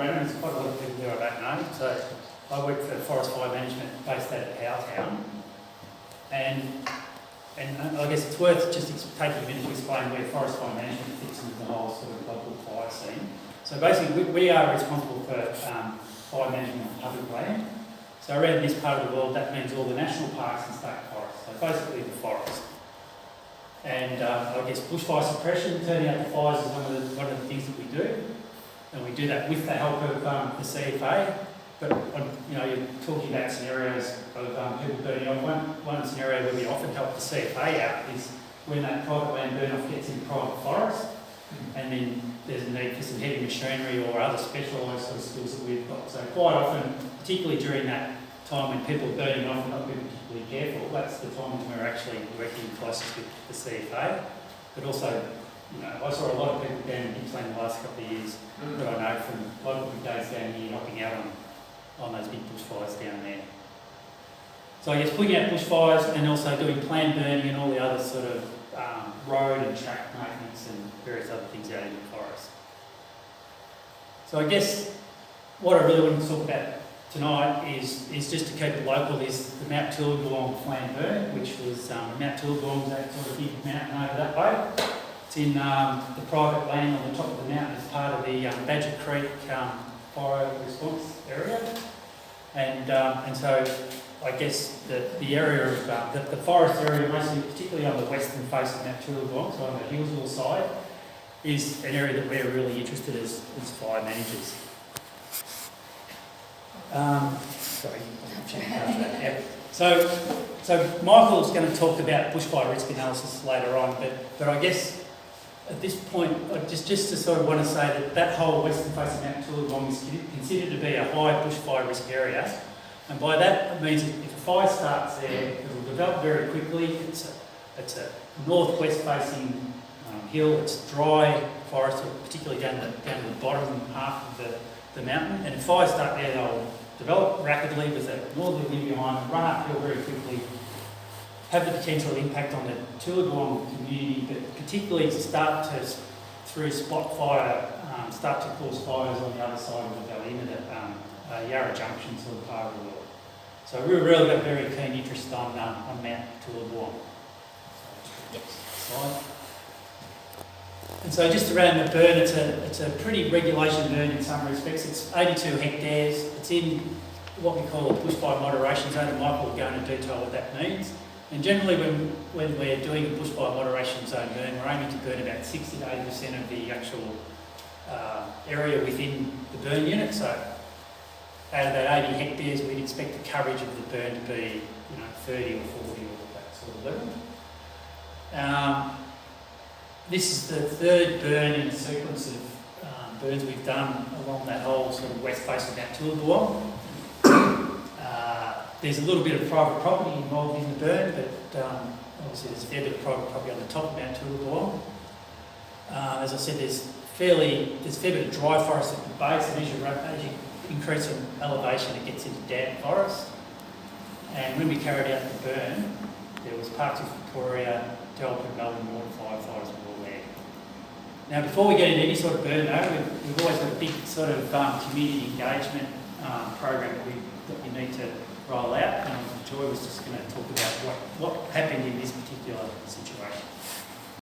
Brandon. There's quite a lot of people there I don't know. So I work for Forest Fire Management based out of our town. And I guess it's worth just taking a minute to explain where Forest Fire Management fits into the whole sort of local fire scene. So basically we are responsible for fire management on public land. So around this part of the world that means all the national parks and state forests. So basically the forest. And I guess bushfire suppression, turning out the fires is one of the things that we do. And we do that with the help of the CFA. But you're talking about scenarios of people burning off. One scenario where we often help the CFA out is when that private land burn-off gets in private forest, and then there's a need for some heavy machinery or other specialised sort of skills that we've got. So quite often, particularly during that time when people are burning off and not being particularly careful, that's the time when we're actually working closest with the CFA. But also, I saw a lot of people down in Gippsland the last couple of years that I know from local brigades down here helping out on those big bushfires down there. So I guess putting out bushfires and also doing planned burning and all the other sort of road and track maintenance and various other things out in the forest. So I guess what I really want to talk about tonight is just to keep it local is the Mt Toolebewong planned burn, which was Mt Toolebewong is that sort of big mountain over that way. It's in the private land on the top of the mountain as part of the Badger Creek fire response area. And so I guess the area of the forest area, mostly particularly on the western face of Mt Toolebewong, so on the Healesville side, is an area that we're really interested as fire managers. So Michael's going to talk about bushfire risk analysis later on, but I guess at this point, just to sort of want to say that whole western face of Mt Toolebewong is considered to be a high bushfire risk area. And by that, it means if a fire starts there, it will develop very quickly. It's a northwest facing hill. It's dry forest, particularly down the bottom half of the mountain. And if fires start there, they'll develop rapidly with a northerly wind behind them, run uphill very quickly, have the potential impact on the Toolebewong community, but particularly through spot fire, start to cause fires on the other side of the valley, into the Yarra Junction sort of part of the world. So we've really got a very keen interest on Mt Toolebewong. Slide. And so just around the burn, it's a pretty regulation burn in some respects. It's 82 hectares. It's in what we call a bushfire moderation zone, and Michael will go into detail what that means. And generally when we're doing a bushfire moderation zone burn, we're aiming to burn about 60 to 80% of the actual area within the burn unit. So out of that 80 hectares, we'd expect the coverage of the burn to be 30 or 40 or that sort of level. This is the third burn in a sequence of burns we've done along that whole sort of west face of Mt Toolebewong. There's a little bit of private property involved in the burn, but obviously there's a fair bit of private property on the top of Mt Toolebewong. As I said, there's a fair bit of dry forest at the base, and as you increase in elevation, it gets into damp forest. And when we carried out the burn, there was parts of Victoria, DELWP and Melbourne water fires were all there. Now, before we get into any sort of burn, though, we've always got a big sort of community engagement program that we need to roll out. And Joy was just going to talk about what happened in this particular situation.